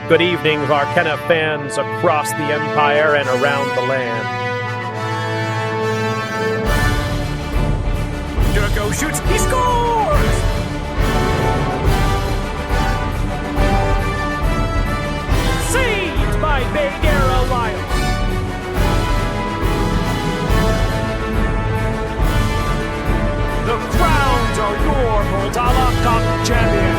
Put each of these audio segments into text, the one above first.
Good evening, Hoquenna fans across the Empire and around the land. Durgo shoots, he scores! Saved by Bagheera Lyle. The Crowns are your Poltava Cup champions.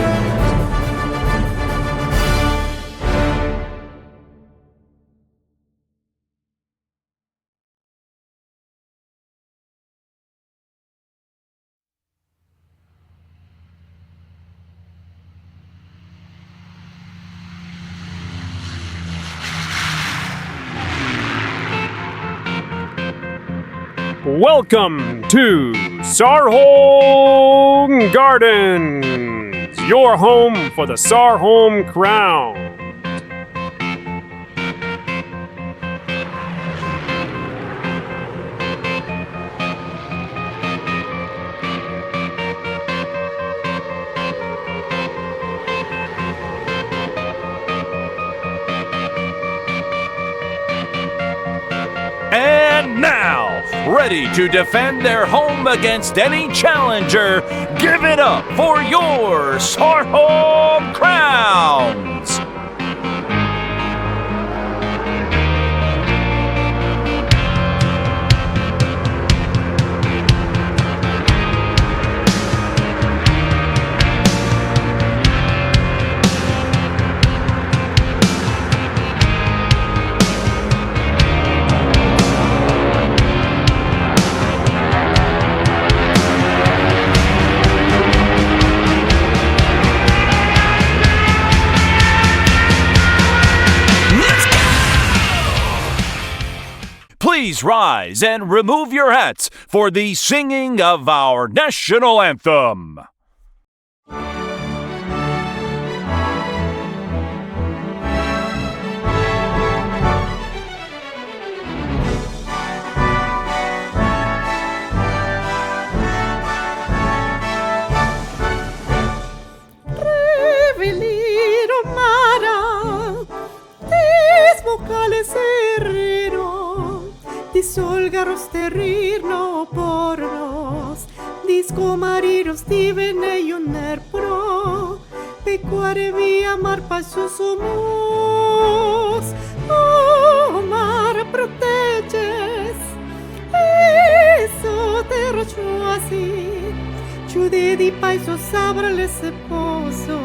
Welcome to SARHOLM Gardens, your home for the SARHOLM Crown. And now, ready to defend their home against any challenger, give it up for your SARHOLM Crowns! Please rise and remove your hats for the singing of our national anthem. Reveliro Mara, desbocale sereno, dissolgaros terrirno pornos, disco mariros divene ioner pro, pecuare via mar passusumus. Oh, mar proteges, eso terra chuasi, ciude di paiso sabra le seposo,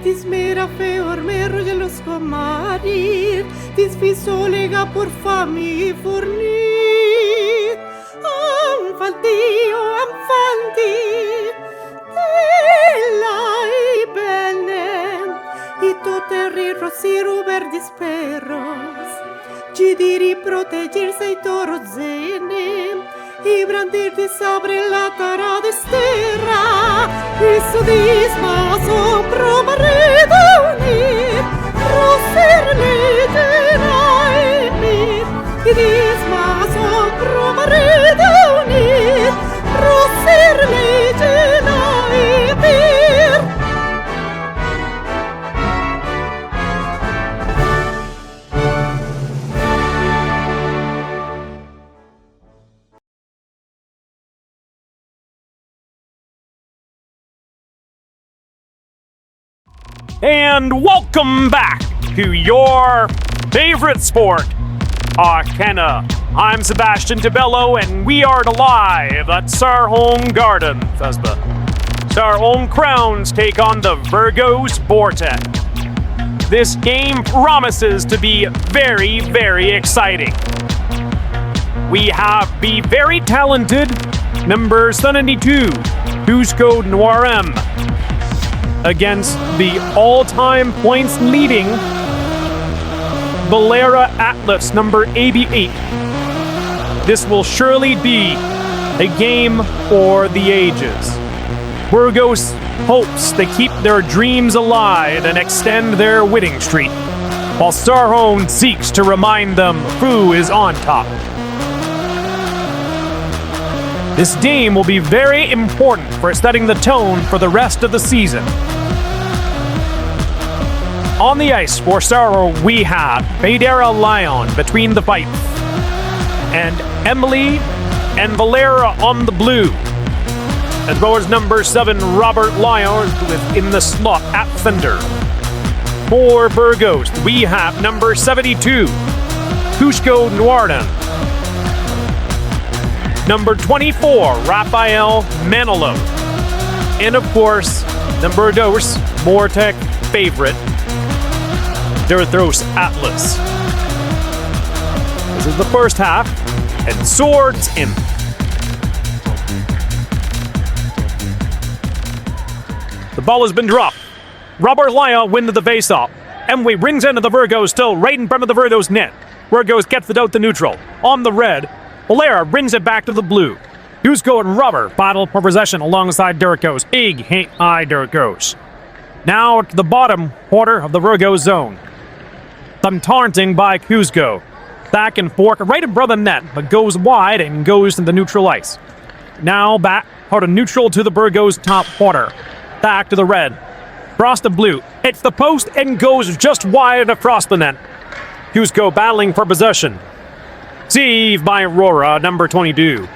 dismera feor merro de los comarir, disfiso lega por fami fornir. Anfanti, delai bene, i to terrirro si ruber disperros, cidiri protegirse i toro zene, i brandir di sabre la tara de sterra, isso disma sopra marredo unir, roser legena e mir, i disma sopra marredo unir, roser legena e mir. And welcome back to your favorite sport, Hoquenna. I'm Sebastian Tabello, and we are live at SARHOLM Gardens as the SARHOLM Crowns take on the VURGOS VORTEX. This game promises to be very, very exciting. We have the very talented number 72, Dusko Noirem, against the all-time points leading Valera Atlas, number 88. This will surely be a game for the ages. VURGOS hopes to keep their dreams alive and extend their winning streak, while SARHOLM seeks to remind them who is on top. This game will be very important for setting the tone for the rest of the season. On the ice for SARHOLM, we have Vadera Lion between the pipes, and Emily and Valera on the blue, as well as number 7 Robert Lyon in the slot at center. For VURGOS, we have number 72 Cusco Nuarden, number 24 Rafael Manolo, and of course number 2 VORTEX favorite Derthros Atlas. This is the first half, and swords in. The ball has been dropped. Robert Lyon wins the faceoff. Emily brings into the VURGOS, still right in front of the VURGOS net. VURGOS gets it out to neutral. On the red, Valera brings it back to the blue. Cusco and Robert battle for possession alongside Derthros. Big high Derthros. Now to the bottom quarter of the VURGOS zone. Some taunting by Cusco. Back and forth, right in front of the net, but goes wide and goes to the neutral ice. Now back out of neutral to the VURGOS top quarter. Back to the red. Across the blue. Hits the post and goes just wide across the net. Cusco battling for possession. Saved by Aurora, number 22.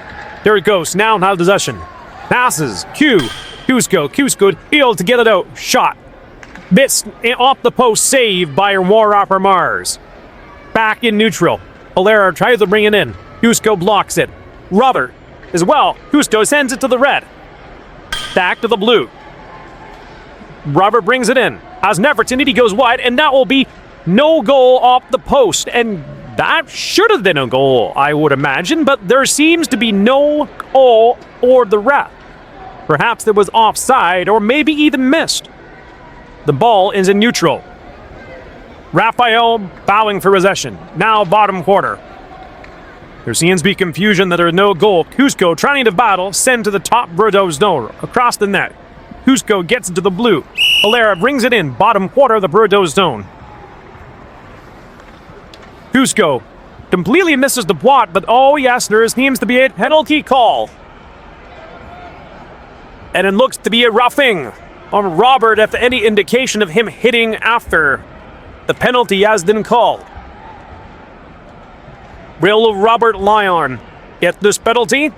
There it goes, now has possession. Passes. Cusco able to get it out. Shot. Bits off the post, saved by Aurora for Mars. Back in neutral. Valera tries to bring it in. Cusco blocks it. Robert as well. Cusco sends it to the red. Back to the blue. Robert brings it in. As an opportunity goes wide, and that will be no goal off the post. And that should have been a goal, I would imagine, but there seems to be no goal or the ref. Perhaps it was offside, or maybe even missed. The ball is in neutral. Rafael bowing for possession. Now bottom quarter. There seems to be confusion that there is no goal. Cusco trying to battle, send to the top VURGOS zone, across the net. Cusco gets into the blue. Valera brings it in, bottom quarter of the VURGOS zone. Cusco completely misses the plot, but oh yes, there seems to be a penalty call. And it looks to be a roughing on Robert after any indication of him hitting after the penalty has been called. Will Robert Lyon get this penalty?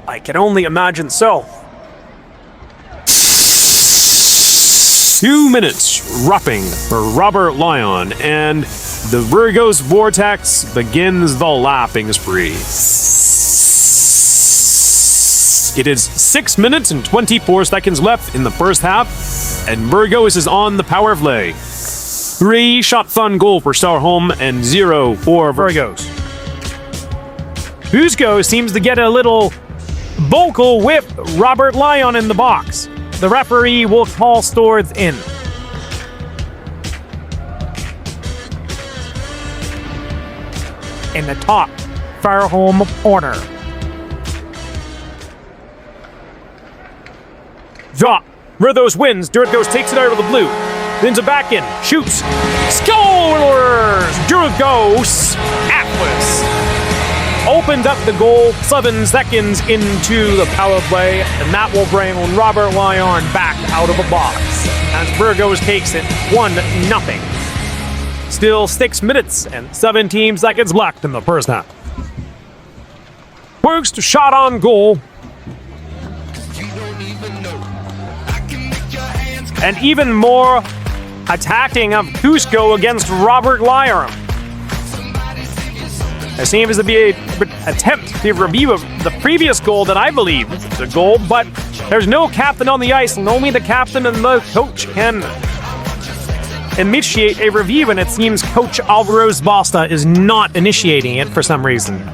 I can only imagine so. 2 minutes roughing for Robert Lyon, and the VURGOS VORTEX begins the lapping spree. It is 6 minutes and 24 seconds left in the first half, and VURGOS is on the power play. 3 shots on goal for SARHOLM and 0 for VURGOS. Cusco seems to get a little vocal with Robert Lyon in the box. The referee will call swords in. In the top SARHOLM corner. Drop. VURGOS wins. VURGOS takes it out of the blue. Wins it back in. Shoots. Scores! VURGOS Atlas opened up the goal 7 seconds into the power play, and that will bring Robert Lyon back out of the box as VURGOS takes it 1-0. Still 6 minutes and 17 seconds left in the first half. First shot on goal. And even more attacking of Cusco against Robert Lyon. There seems to be an attempt to review of the previous goal that I believe is a goal, but there's no captain on the ice, and only the captain and the coach can initiate a review, and it seems Coach Alvaro's Basta is not initiating it for some reason.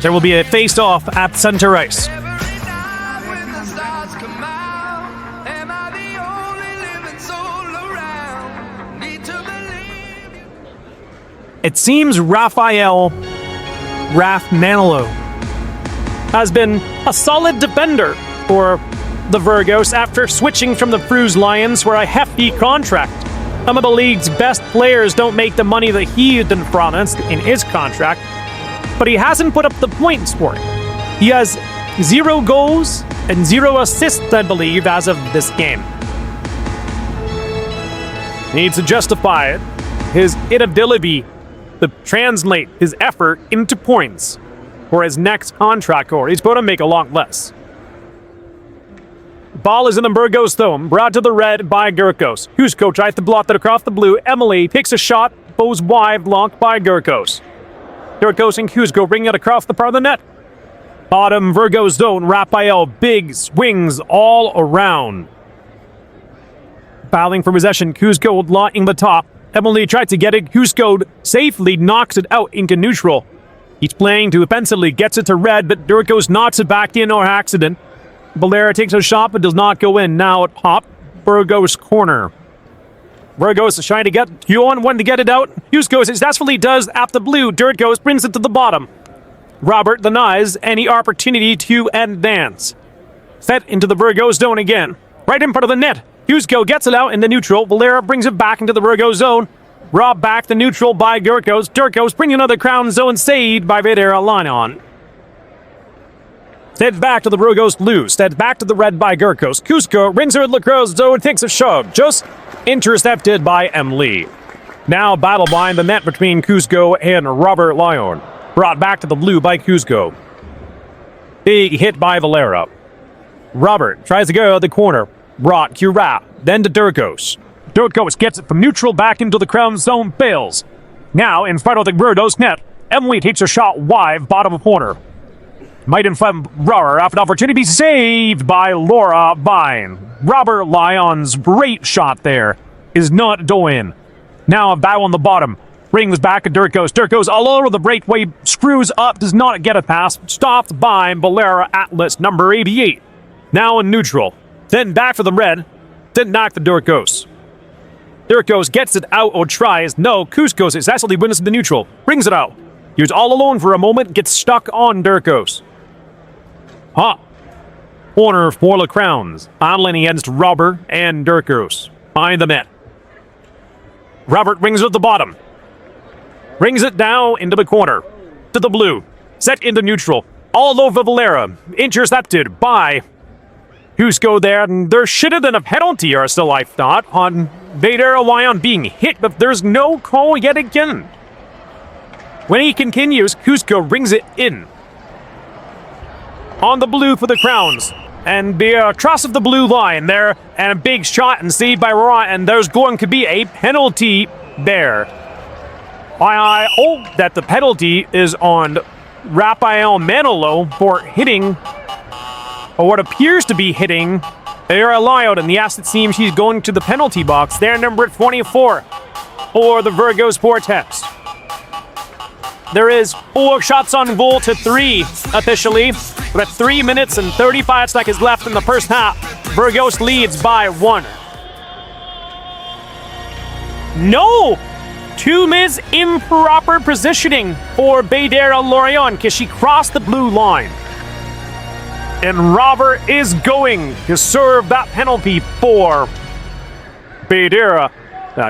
There will be a face-off at center ice. It seems Raf Manolo has been a solid defender for the VURGOS after switching from the Fruze Lions for a hefty contract. Some of the league's best players don't make the money that he had been promised in his contract, but he hasn't put up the points for it. He has 0 goals and 0 assists, I believe, as of this game. Needs to justify it. His inability to translate his effort into points for his next contract, or he's going to make a lot less. Ball is in the VURGOS zone, brought to the red by VURGOS. Husko tries to block it across the blue. Emily takes a shot, goes wide, blocked by VURGOS. VURGOS and Husko bring it across the part of the net. Bottom VURGOS zone, Raphael, big swings all around. Battling for possession, Husko blocking the top. Emily tried to get it. Husko safely knocks it out into neutral. He's playing defensively, gets it to red, but VURGOS knocks it back in on accident. Valera takes a shot, but does not go in. Now at top, VURGOS corner. VURGOS is trying to get Yuan one to get it out. Husko successfully does at the blue. VURGOS brings it to the bottom. Robert denies any opportunity to advance. Fed into the VURGOS zone again. Right in front of the net. Husko gets it out into neutral. Valera brings it back into the VURGOS zone. Robbed back to neutral by VURGOS. VURGOS bringing another crown zone saved by Vedera Lion. Stead back to the VURGOS blue. Stead back to the red by VURGOS. Husko rings her in the cross zone, takes a shove. Just intercepted by Emily. Now battle behind the net between Husko and Robert Lion. Brought back to the blue by Husko. Big hit by Valera. Robert tries to go to the corner. Brought Curat, then to VURGOS. VURGOS gets it from neutral back into the crown zone, fails. Now in front of the VURGOS net, Emily takes a shot wide, bottom corner. Might inflame Rower after an opportunity saved by Laura Vine. Robert Lyon's great shot there is not going. Now a battle on the bottom. Brings back to VURGOS. VURGOS all over the breakaway, screws up, does not get a pass. Stopped by Valera Atlas, number 88. Now in neutral. Then back for the red. Then knock the VURGOS. VURGOS gets it out or tries. No, Husko successfully wins the neutral. Brings it out. He was all alone for a moment, gets stuck on VURGOS. Corner for the Crowns. Battling against Robert and VURGOS. Behind the net. Robert brings it at the bottom. Brings it down into the corner. To the blue. Set into neutral. All over Valera. Intercepted by Husko there. And there should have been a penalty, or so I thought, on Vader Lion being hit, but there's no call yet again. When he continues, Husko brings it in. On the blue for the Crowns. And the cross of the blue line there. And a big shot and saved by Raw. And there's going to be a penalty there. I hope that the penalty is on Raphael Manolo for hitting, or what appears to be hitting, Era Lion. And yes, it seems he's going to the penalty box. There, number 24 for the VURGOS VORTEX. There is 4 shots on goal to 3 officially. With 3 minutes and 35 seconds left in the first half. VURGOS leads by 1. No! 2 minutes improper positioning for Vedera Lorion because she crossed the blue line. And Robert is going to serve that penalty for Vedera.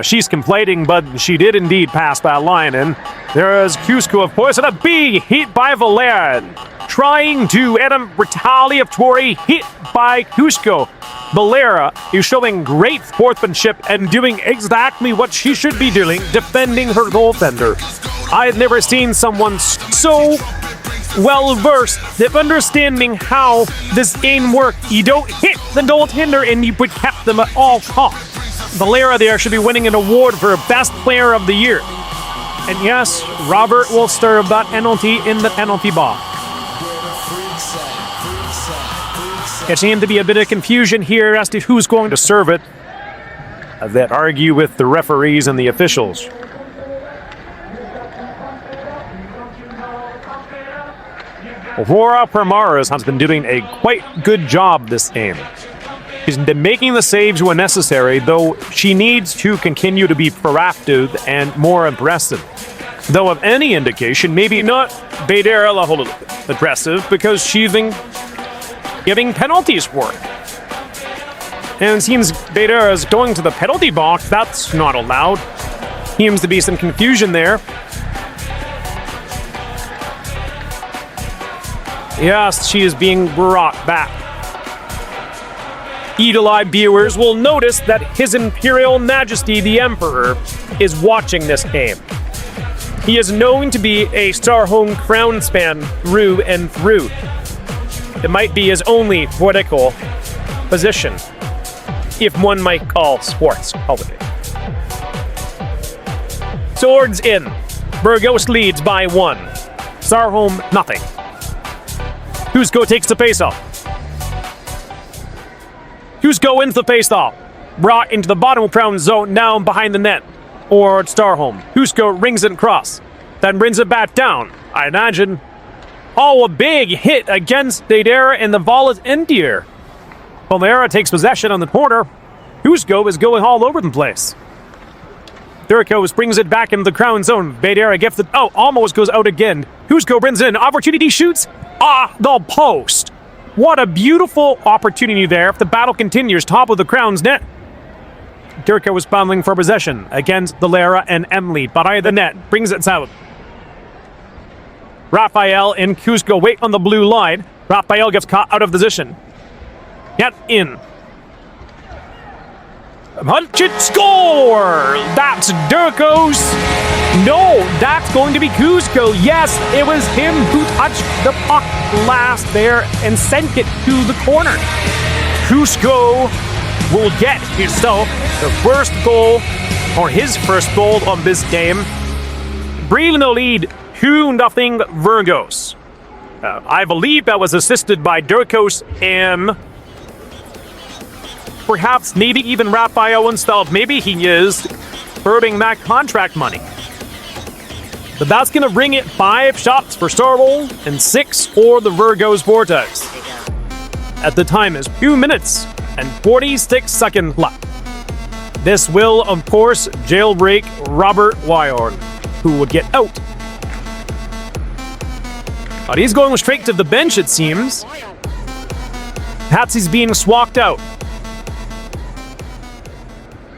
She's complaining, but she did indeed pass that line. And there is Husko, of course, and a big hit by Valera. Trying to add a retaliatory hit by Husko. Valera is showing great sportsmanship and doing exactly what she should be doing, defending her goaltender. I have never seen someone so well-versed at understanding how this game works. You don't hit the goaltender and you protect them at all costs. Valera there should be winning an award for Best Player of the Year. And yes, Robert will serve that penalty in the penalty box. It seemed to be a bit of confusion here as to who's going to serve it. That argue with the referees and the officials. Aurora Permaras has been doing a quite good job this game. She's been making the saves when necessary, though she needs to continue to be proactive and more aggressive. Though of any indication, maybe not Vedera aggressive, because she's been giving penalties for it. And it seems Vedera is going to the penalty box. That's not allowed. Seems to be some confusion there. Yes, she is being brought back. Eagle-eyed viewers will notice that His Imperial Majesty the Emperor is watching this game. He is known to be a SARHOLM CROWNS fan through and through. It might be his only political position, if one might call sports holiday. Swords in. VURGOS leads by 1. SARHOLM, nothing. Kuzco takes the face-off. Kuzco wins the face-off. Brought into the bottom of CROWNS zone, now behind the net. Or SARHOLM. Kuzco rings it across. Then brings it back down. I imagine. Oh, a big hit against Valera and the ball is in the air. Valera takes possession on the corner. Kuzco is going all over the place. Durkos brings it back into the CROWNS zone. Valera gets it. Oh, almost goes out again. Kuzco brings it in. Opportunity shoots. The post. What a beautiful opportunity there if the battle continues. Top of the CROWNS net. Durko was fumbling for possession against Valera and Emily. Behind the net. Brings it out. Raphael and Kuzco wait on the blue line. Raphael gets caught out of position. Get in. Punch it, score! That's Durkos. No, that's going to be Kuzco. Yes, it was him who touched the puck last there and sent it to the corner. Kuzco will get himself the first goal, or his first goal on this game. Bringing the lead 2-0 VURGOS. I believe that was assisted by Durkos and perhaps maybe even Raphael himself. Maybe he is earning that contract money. But that's going to bring it 5 shots for SARHOLM and 6 for the VURGOS VORTEX. At the time is 2 minutes and 46 seconds left. This will, of course, jailbreak Robert Wyorn, who will get out. But he's going straight to the bench, it seems. Patsy's being swapped out.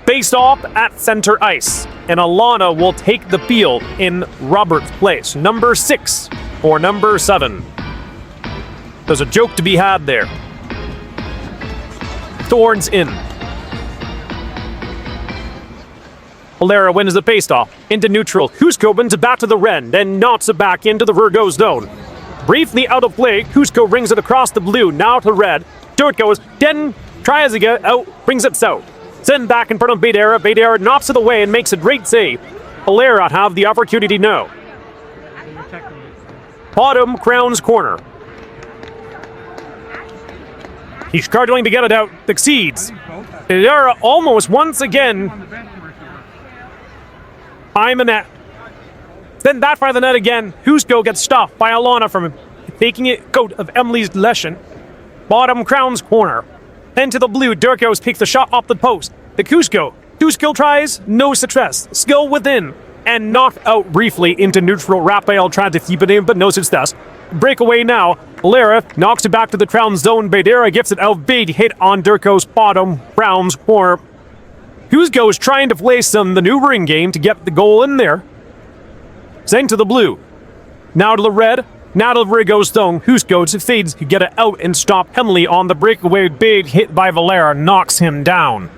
Faced off at center ice, and Alana will take the field in Robert's place. Number 6 or number 7. There's a joke to be had there. Thorns in. Valera wins the faceoff into neutral. Kuzco wins it back to the Ren, then knocks it back into the VURGOS zone. Briefly out of play, Kuzco rings it across the blue, now to red. Durkos then tries to get out, brings it south. Send back in front of Valera. Valera knocks it away and makes a great save. Valera have the opportunity now. Bottom CROWNS corner. He's struggling to get it out. Succeeds. Valera almost once again. I'm in net. Then that by the net again. Kuzco gets stopped by Alana from taking it out of Emily's Leshen. Bottom CROWNS corner. Then to the blue, Durkos takes the shot off the post. The Kuzco. 2 skill tries, no success. Skill within, and knocked out briefly into neutral. Raphael tried to keep it in, but no success. Breakaway now. Valera knocks it back to the CROWNS zone. Valera gets it out. Big hit on Durkos' bottom CROWNS corner. Kuzco is trying to play some maneuvering game to get the goal in there. Sent to the blue. Now to the red. Now to the VURGOS zone. Kuzco succeeds to get it out and stop Emily on the breakaway. Big hit by Valera knocks him down.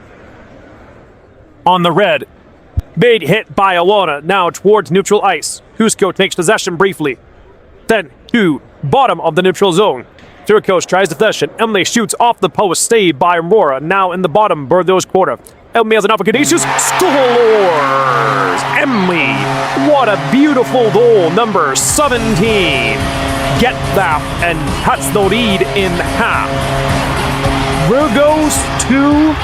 On the red. Big hit by Alana. Now towards neutral ice. Kuzco takes possession briefly. Then to bottom of the neutral zone. Durkos tries possession. Emily shoots off the post. Saved by Aurora. Now in the bottom VURGOS quarter. Emily has an opportunity. Scores! Emily! What a beautiful goal. Number 17. Get that and cuts the lead in half. VURGOS 2.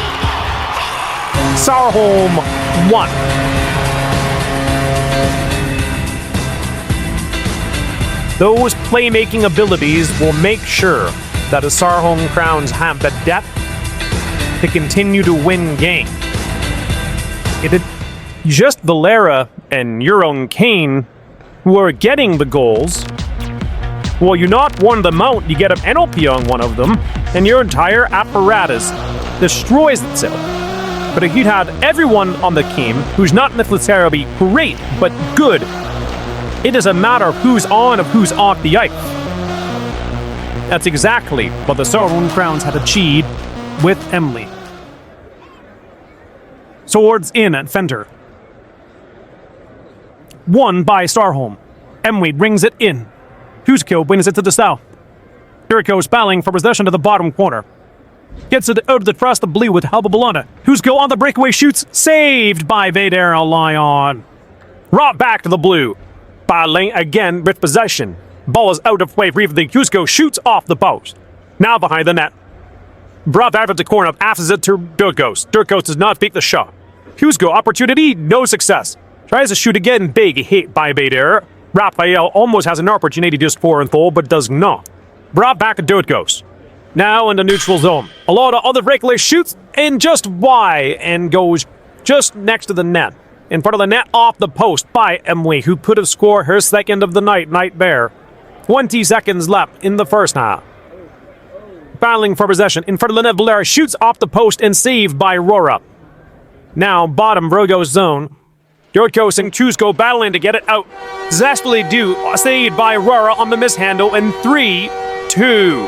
SARHOLM 1. Those playmaking abilities will make sure that the SARHOLM CROWNS have the depth to continue to win games. It is just Valera and Euron Kane who are getting the goals. Well, you knock one of them out, you get a penalty on one of them, and your entire apparatus destroys itself. But if you'd had everyone on the team who's not necessarily great, but good, it is a matter of who's on and who's off the ice. That's exactly what the SARHOLM Crowns had achieved with Emily. Swords in at Fender. Won by SARHOLM. Emily brings it in. Husko brings it to the south. Jericho's battling for possession to the bottom corner. Gets it out of the trust of blue with Halba Belanda. Husko on the breakaway shoots. Saved by Vader Lion. Brought back to the blue. Battling again with possession. Ball is out of play briefly. Husko shoots off the post. Now behind the net. Brought back to the corner. Passes it to Durkos. Durkos does not pick the shot. Husko opportunity. No success. Tries to shoot again. Big hit by Vader. Raphael almost has an opportunity to score and goal, but does not. Brought back to Durkos. Now in the neutral zone. A lot of other breakaway shoots and just wide and goes just next to the net. In front of the net off the post by Emily, who could have scored her second of the night, Night Bear. 20 seconds left in the first half. Battling for possession. In front of the net, Valera shoots off the post and saved by Rora. Now bottom VURGOS zone. Durkos and Husko battling to get it out. Successfully saved by Rora on the mishandle in 3, 2,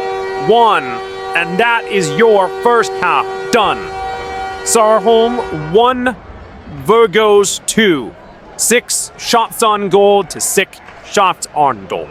1. And that is your first half done. SARHOLM 1, VURGOS 2. 6 shots on goal to 6 shots on goal.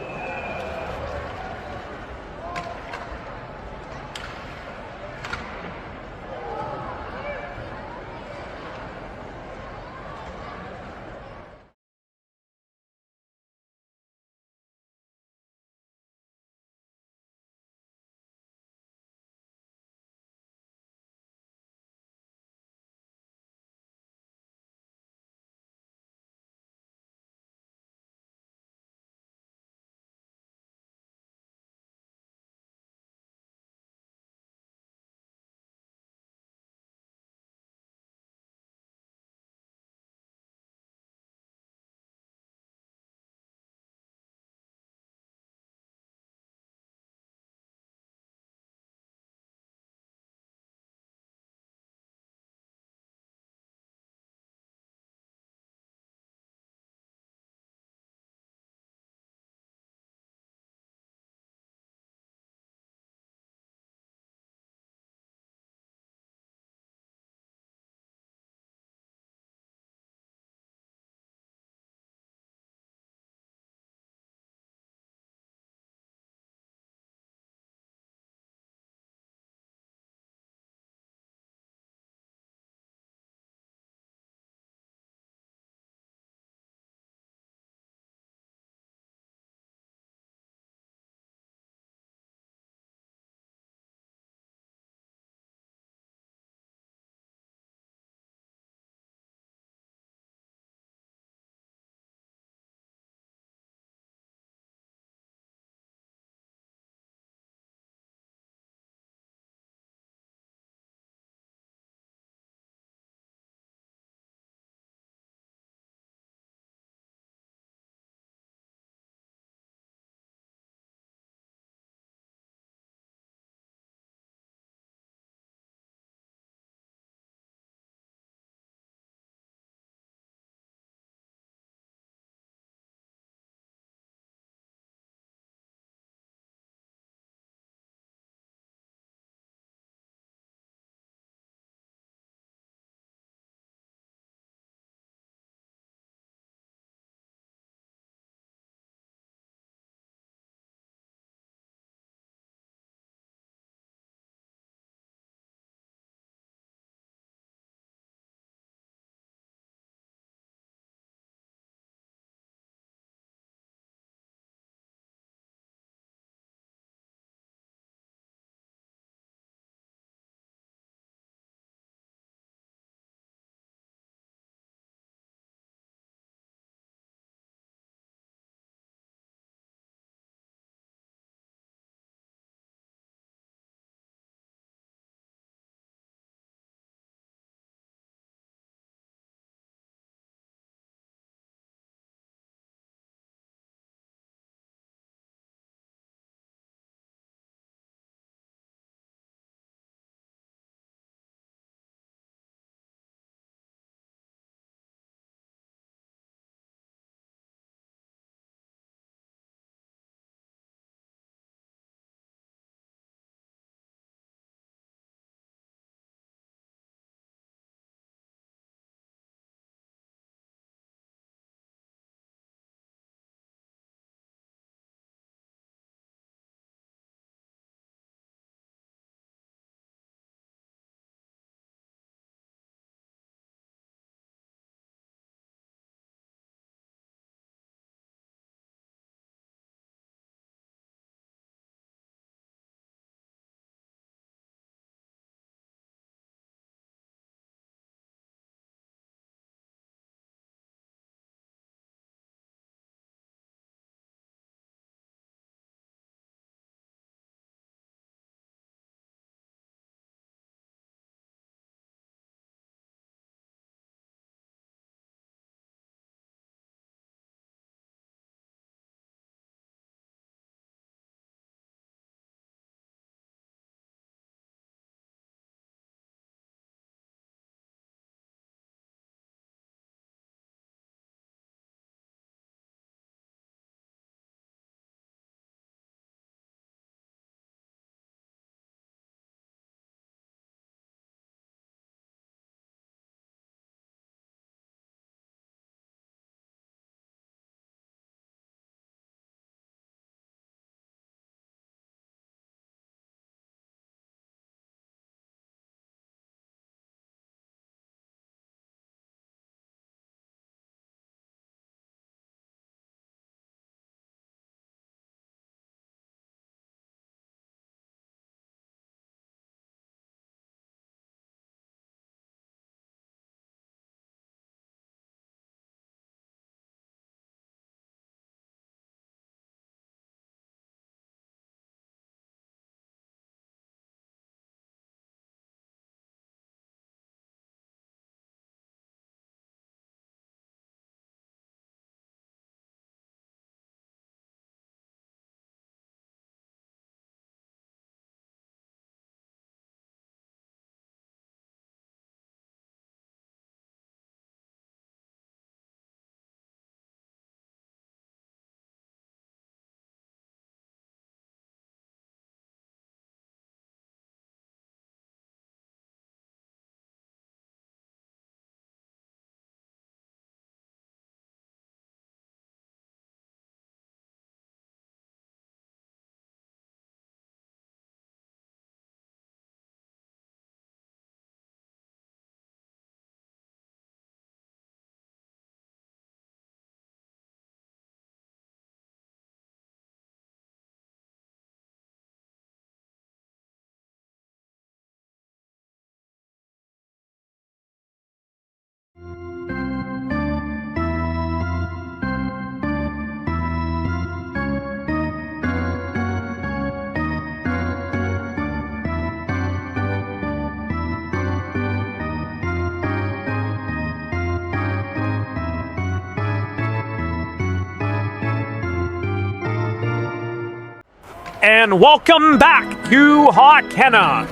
and welcome back to Hoquenna.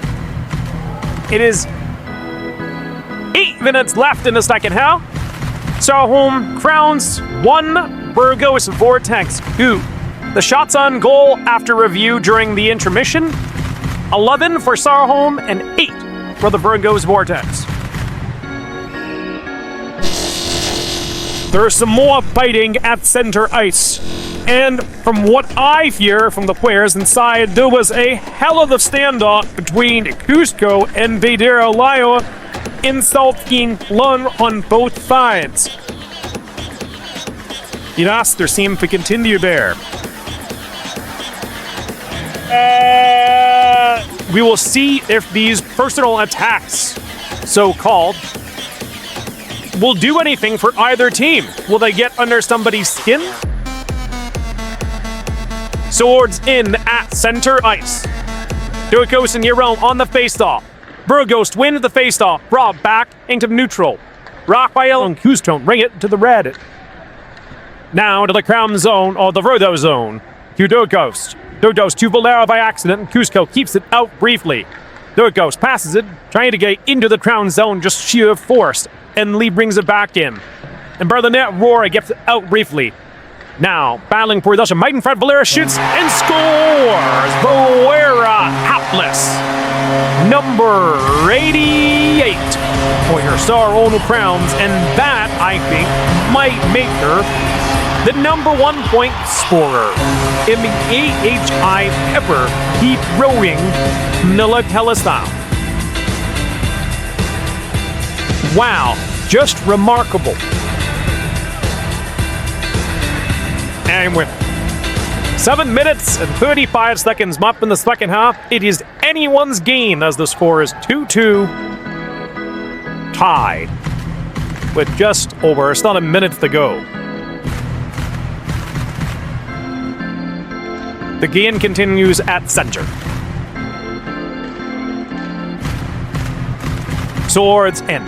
It is 8 minutes left in the second half. SARHOLM CROWNS 1, VURGOS VORTEX 2. The shots on goal after review during the intermission, 11 for SARHOLM and 8 for the VURGOS VORTEX. There's some more fighting at center ice. And from what I hear from the players inside, there was a hell of a standoff between Cusco and Vedera Lio, insulting Lund on both sides. Yes, there seems to continue there. We will see if these personal attacks, so-called, will do anything for either team. Will they get under somebody's skin? Swords in at center ice. VURGOS and Yarel on the faceoff. VURGOS wins the faceoff, brought back into neutral. Raphael and Cusco bring it to the red. Now to the crown zone, or the Rodo zone. To VURGOS. VURGOS to Valera by accident, and Cusco keeps it out briefly. VURGOS passes it, trying to get into the crown zone, just sheer force, and Lee brings it back in. And by the net, Rory gets it out briefly. Now, battling for possession, Might in front, Valera shoots and scores! Valera hapless. Number 88 for your SARHOLM Crowns, and that, I think, might make her the number 1 point scorer in the AHI ever Heat Rowing Nilatella style. Wow, just remarkable. And with 7 minutes and 35 seconds left in the second half, it is anyone's game as the score is 2-2, tied with just over, it's not a minute to go. The game continues at center. Swords in.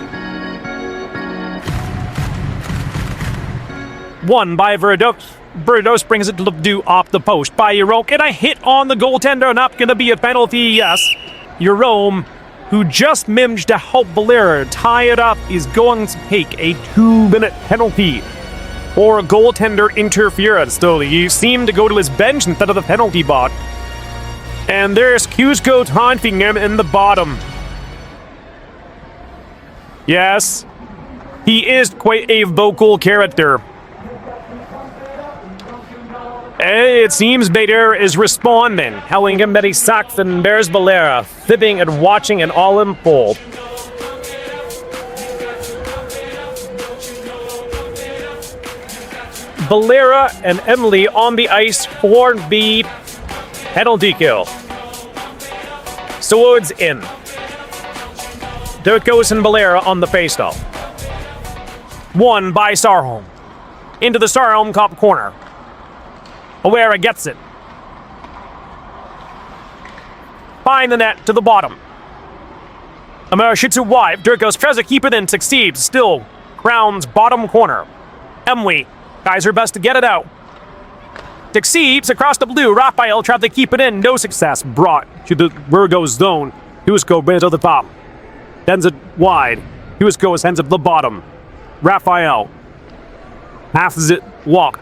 One by VURGOS. VURGOS brings it to do off the post by Yarel. And a hit on the goaltender, not going to be a penalty, yes. Yarel, who just managed to help Valera tie it up, is going to take a 2-minute penalty for goaltender interference. So he seemed to go to his bench instead of the penalty box. And there's Cusco taunting him in the bottom. Yes, he is quite a vocal character. It seems Bader is responding, telling him that he sucks and bears Valera, fibbing and watching it all unfold. Valera and Emily on the ice for the penalty kill. Swords in. VURGOS and Valera on the faceoff. Won by SARHOLM. Into the SARHOLM Cup corner. Valera gets it. Find the net to the bottom. Amara shoots it wide. VURGOS tries to keep it in, succeeds. Still, Crown's bottom corner. Emily tries her best to get it out. Succeeds across the blue. Raphael tried to keep it in. No success. Brought to the VURGOS zone. Cusco brings it to the top. Sends it wide. Cusco sends it to the bottom. Raphael passes it. Walk.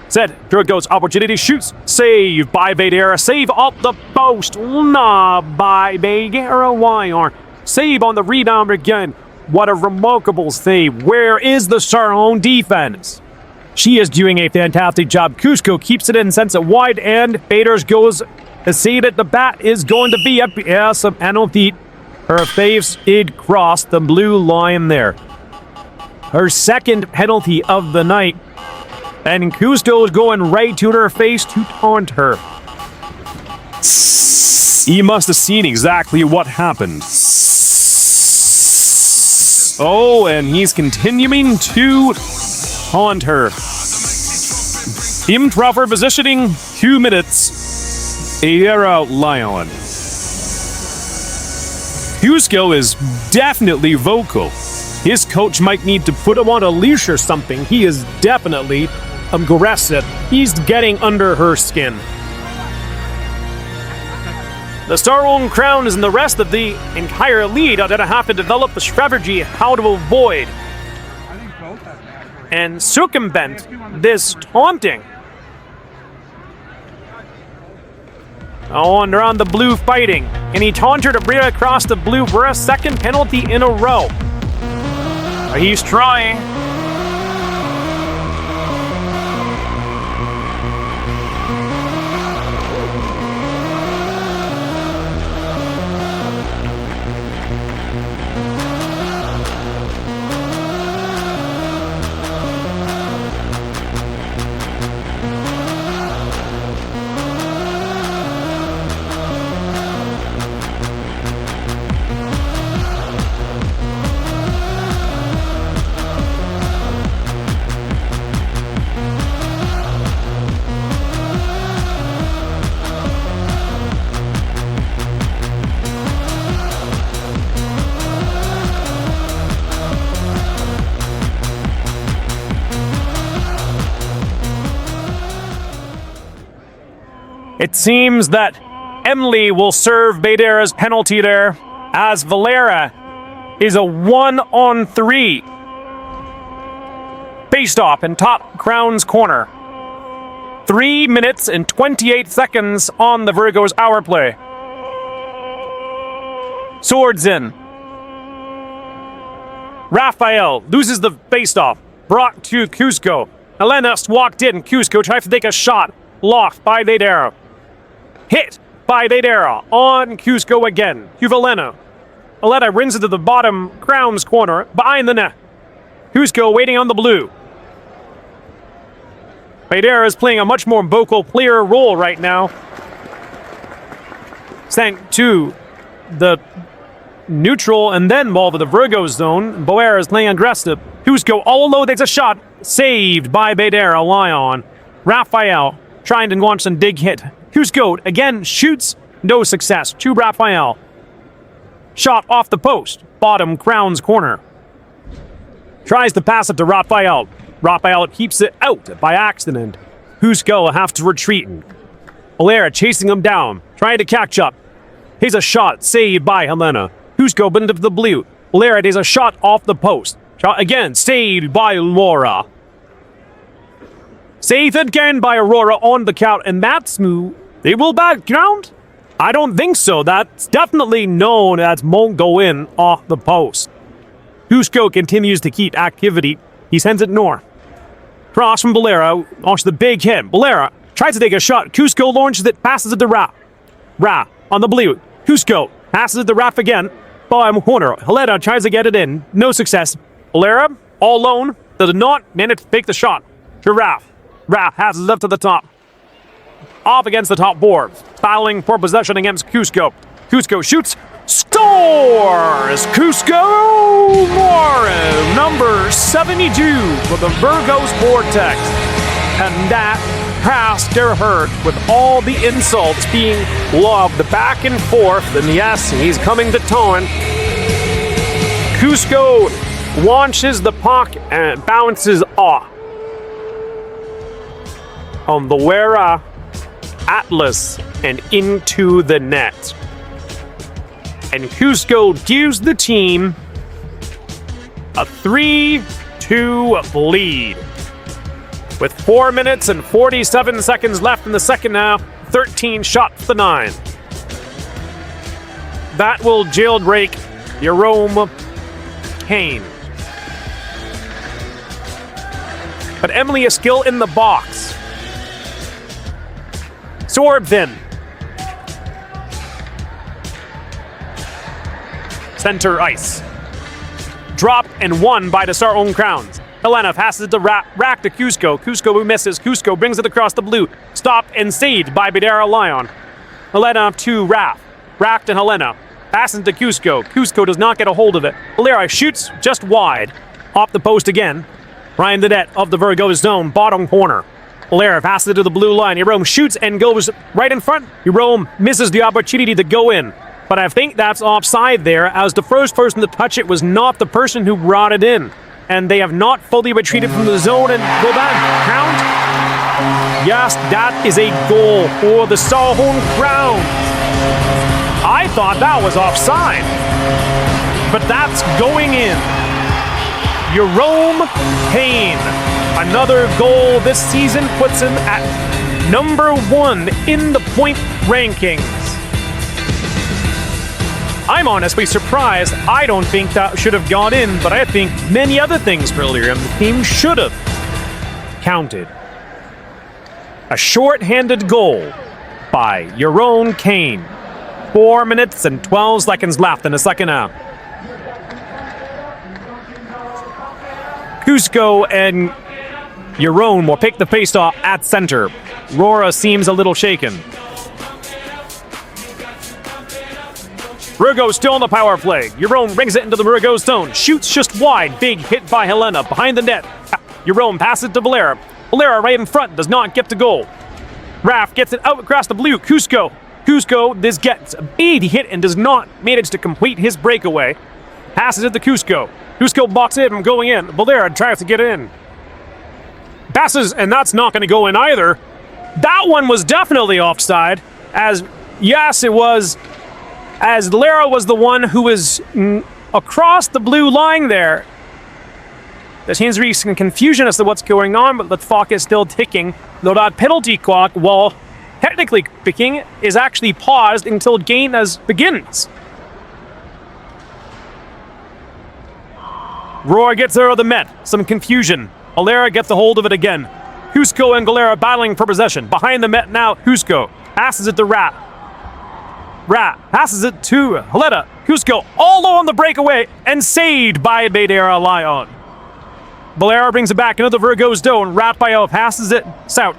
Said VURGOS opportunity, shoots, save by Vedera, save off the post, not by Vedera Wire. Save on the rebound again. What a remarkable save. Where is the SARHOLM defense? She is doing a fantastic job. Cusco keeps it in, sends it wide, and Vedera goes to see that the bat is going to be up. Yes, a penalty. Her face did cross the blue line there. Her second penalty of the night. And Cusco is going right to her face to taunt her. He must have seen exactly what happened. Oh, and he's continuing to taunt her. Improper positioning, 2 minutes. Era Lion. Cusco is definitely vocal. His coach might need to put him on a leash or something. He is definitely aggressive. He's getting under her skin. The SARHOLM CROWNS and the rest of the entire lead are going to have to develop a strategy how to avoid and circumvent this taunting. Oh, and they're on the blue fighting. And he taunted to bring it across the blue for a second penalty in a row. He's trying. It seems that Emily will serve Baidera's penalty there, as Valera is a 1-on-3. Faced off in top Crown's corner. 3 minutes and 28 seconds on the VURGOS hour play. Swords in. Raphael loses the face-off. Brought to Cusco. Helena walked in. Cusco tries to take a shot. Lost by Baidera. Hit by Baidera on Cusco again. Juvelena. Aletta rins into the bottom Crown's corner behind the net. Cusco waiting on the blue. Baidera is playing a much more vocal player role right now. Thanks to the neutral and then ball to the VURGOS zone. Boer is playing aggressive. Cusco all alone takes a shot. Saved by Baidera. Lyon. Raphael trying to launch some dig hit. Cusco again shoots. No success. To Raphael. Shot off the post. Bottom Crown's corner. Tries to pass it to Raphael. Raphael keeps it out by accident. Cusco will have to retreat. Valera chasing him down. Trying to catch up. Here's a shot saved by Helena. Cusco into the blue. Valera takes a shot off the post. Shot again saved by Laura. Saved again by Aurora on the count, and that's smooth. They will background? I don't think so. That's definitely known as won't go in off the post. Cusco continues to keep activity. He sends it north. Cross from Valera. Launches the big hit. Valera tries to take a shot. Cusco launches it, passes it to Ra. Ra on the blue. Cusco passes it to Raf again. Bottom corner. Helena tries to get it in. No success. Valera, all alone, does not manage to take the shot. To Raf. Raf has it up to the top. Off against the top board. Battling for possession against Cusco. Cusco shoots. Scores! Cusco Morin, number 72 for the VURGOS VORTEX. And that has to hurt with all the insults being loved back and forth. And yes, he's coming to taunt. Cusco launches the puck and bounces off. On the Wera Atlas and into the net. And Cusco gives the team a 3-2 lead. With 4 minutes and 47 seconds left in the second half, 13 shots to 9. That will jailbreak Jerome Kane. But Emily is still in the box. Sorbvin. Center ice. Drop and won by the SARHOLM CROWNS. Helena passes it to Rack to Cusco. Cusco who misses. Cusco brings it across the blue. Stopped and saved by Baidera Lyon. Helena to Raff. Rack to Helena. Passes to Cusco. Cusco does not get a hold of it. Valera shoots just wide. Off the post again. Ryan the net of the VURGOS zone. Bottom corner. Valera passes it to the blue line. Jerome shoots and goes right in front. Jerome misses the opportunity to go in. But I think that's offside there, as the first person to touch it was not the person who brought it in. And they have not fully retreated from the zone and go back. Count. Yes, that is a goal for the SARHOLM CROWNS. I thought that was offside. But that's going in. Jerome Kane. Another goal this season puts him at number 1 in the point rankings. I'm honestly surprised. I don't think that should have gone in, but I think many other things earlier in the team should have counted. A short-handed goal by Jerome Kane. 4 minutes and 12 seconds left in the second half. Cusco and Jerome will pick the face-off at center. Rora seems a little shaken. VURGOS still on the power play. Jerome brings it into the VURGOS zone. Shoots just wide. Big hit by Helena behind the net. Jerome passes to Valera. Valera right in front. Does not get the goal. Raf gets it out across the blue. Cusco. This gets a big hit and does not manage to complete his breakaway. Passes it to Cusco. Cusco boxes it and going in. Valera tries to get in. Passes, and that's not going to go in either. That one was definitely offside. Yes, it was. As Valera was the one who was across the blue line there. There seems to be some confusion as to what's going on, but the clock is still ticking. Though that penalty clock, while technically ticking, is actually paused until game begins. Roar gets out of the Met. Some confusion. Valera gets a hold of it again. Cusco and Galera battling for possession. Behind the Met now, Cusco passes it to Rat. Rat passes it to Helena. Cusco all on the breakaway and saved by Badera Lion. Valera brings it back into the VURGOS zone. Raphael passes it south.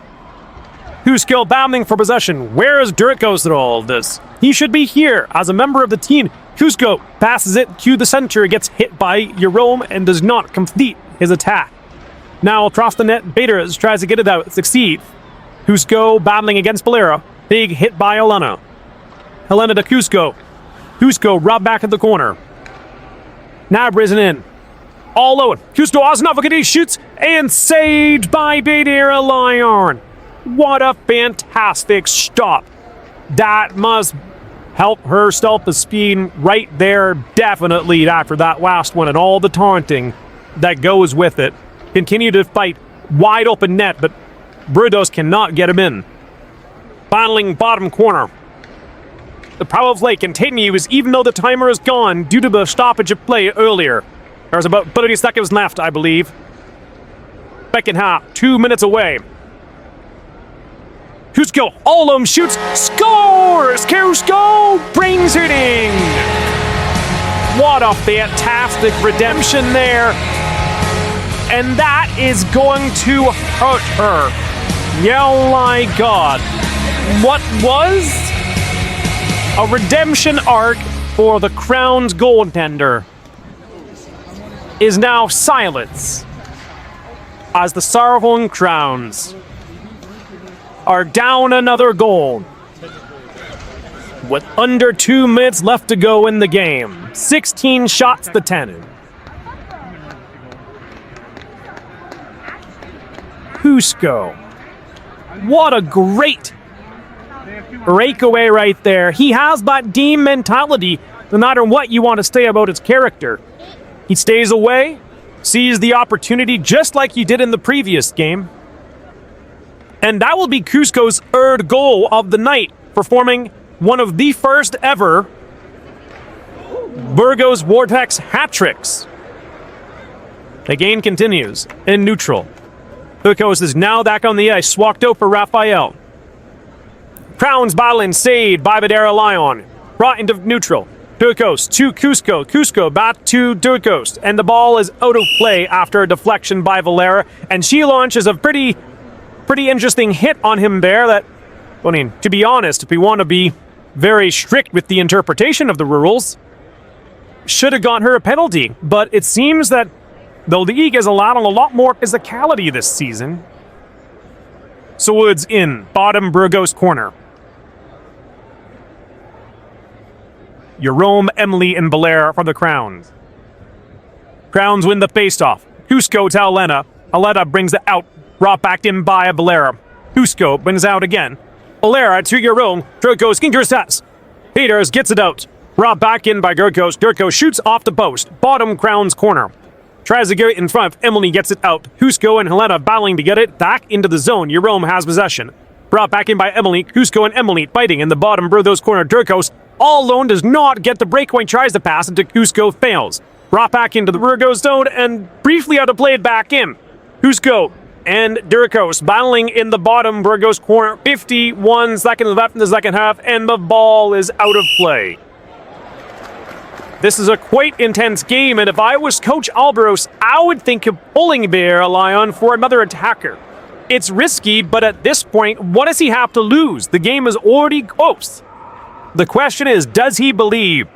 Cusco battling for possession. Where is Durkos through all of this? He should be here as a member of the team. Cusco passes it to the center, gets hit by Jerome and does not complete his attack. Now across the net, Baders tries to get it out, succeeds. Cusco battling against Valera. Big hit by Helena. Helena to Cusco. Cusco rubbed back at the corner. Now risen in. All out. Cusco Osnavagadi shoots and saved by Badera Lion. What a fantastic stop. That must help her self-esteem right there, definitely, after that last one and all the taunting that goes with it. Continue to fight wide open net, but VURGOS cannot get him in. Battling bottom corner. The power play continues even though the timer is gone due to the stoppage of play earlier. There's about 30 seconds left, I believe. Second half, 2 minutes away. Cusco, all of them shoots, scores! Cusco brings it in! What a fantastic redemption there. And that is going to hurt her. Yeah, my God. What was a redemption arc for the CROWNS goaltender is now silence as the SARHOLM CROWNS are down another goal with under 2 minutes left to go in the game. 16 shots to 10. Cusco. What a great breakaway right there. He has that team mentality no matter what you want to say about his character. He stays away, sees the opportunity just like he did in the previous game. And that will be Cusco's third goal of the night, performing one of the first ever VURGOS VORTEX hat-tricks. The game continues in neutral. VURGOS is now back on the ice, walked out for Raphael. CROWNS battling, saved by Badera Lion. Brought into neutral. VURGOS to Cusco. Cusco back to VURGOS. And the ball is out of play after a deflection by Valera. And she launches a pretty interesting hit on him there that, I mean, to be honest, if we want to be very strict with the interpretation of the rules, should have gotten her a penalty. But it seems that the league is allowing a lot more physicality this season. So Woods in, bottom VURGOS corner. Jerome, Emily, and Belair from the CROWNS. CROWNS win the faceoff. Cusco to Helena. Helena brings it out. Brought back in by Belair. Cusco brings out again. Belair to Jerome. VURGOS intercepts. Peters gets it out. Brought back in by Gurkos. Gurkos shoots off the post. Bottom Crowns corner. Tries to get it in front. Emily gets it out. Husko and Helena battling to get it back into the zone. Jerome has possession. Brought back in by Emily. Husko and Emily fighting in the bottom Burgos corner. Gurkos all alone does not get the breakaway. Tries to pass into Husko. Fails. Brought back into the Burgos zone and briefly out of play back in. Husko and Durkos battling in the bottom Burgos corner. 51 seconds left in the second half, and the ball is out of play. This is a quite intense game, and if I was Coach Albaros, I would think of pulling Bear Lion for another attacker. It's risky, but at this point, what does he have to lose? The game is already close. The question is, does he believe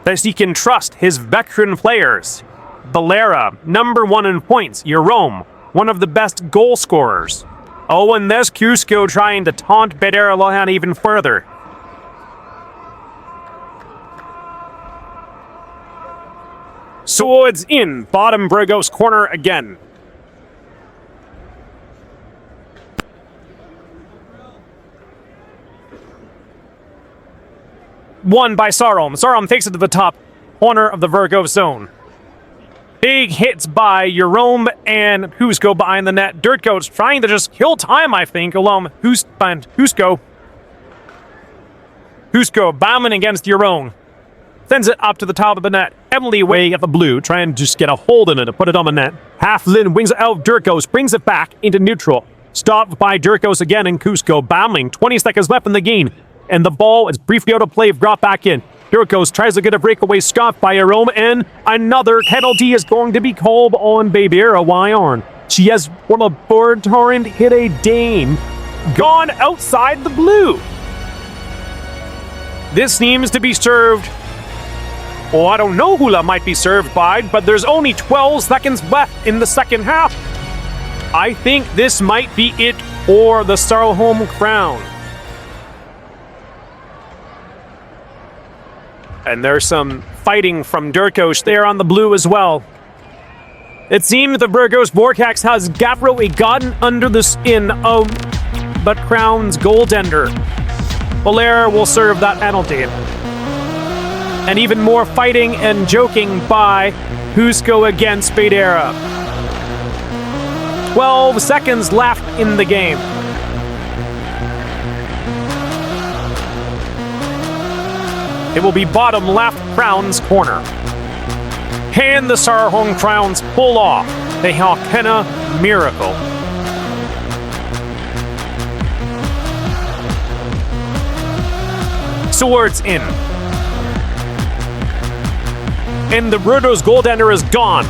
that he can trust his veteran players? Valera, number 1 in points. Jerome, one of the best goal scorers. Oh, and there's Cusco trying to taunt Bedera Lohan even further. Swords in, bottom Burgos corner again. Won by SARHOLM. SARHOLM takes it to the top corner of the Virgo zone. Big hits by Jerome and Husko behind the net. Dirtcoats trying to just kill time, I think, along Husko. Husko bombing against Jerome. Sends it up to the top of the net. Emily way at the blue, trying to just get a hold in it to put it on the net. Half-Lin wings it out. Dirkos brings it back into neutral. Stopped by Dirkos again and Cusco bombing. 20 seconds left in the game. And the ball is briefly out of play, brought back in. Dirkos tries to get a breakaway stop by Jerome, and another penalty is going to be called on Babera Wyorn. She has from a bird torrent hit a Dane. Gone outside the blue. This seems to be served. Oh, I don't know who that might be served by, but there's only 12 seconds left in the second half. I think this might be it for the SARHOLM Crown. And there's some fighting from Dirkos there on the blue as well. It seems the Burgos Vortex has Gavro gotten under the skin of the Crown's goaltender. Valera will serve that penalty. And even more fighting and joking by Husko against Badera. 12 seconds left in the game. It will be bottom left Crowns corner. And the SARHOLM Crowns pull off the Hoquenna Miracle. Swords in. And the Virgos goaltender is gone.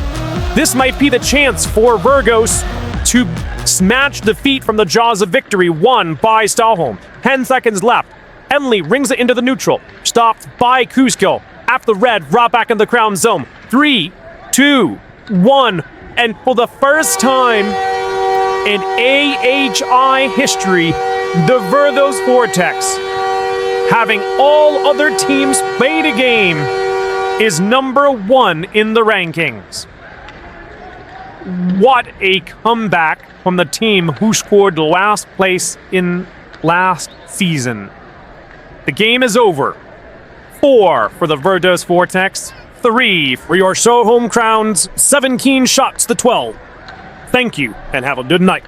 This might be the chance for Virgos to snatch defeat from the jaws of victory won by SARHOLM. 10 seconds left. Emily rings it into the neutral. Stopped by Cusco. After the red, brought back in the Crown zone. 3, 2, 1. And for the first time in AHI history, the Virgos Vortex, having all other teams played a game, is number 1 in the rankings. What a comeback from the team who scored last place in last season. The game is over. 4 for the Virgos Vortex, 3 for your SARHOLM Crowns, 17 shots to 12. Thank you, and have a good night.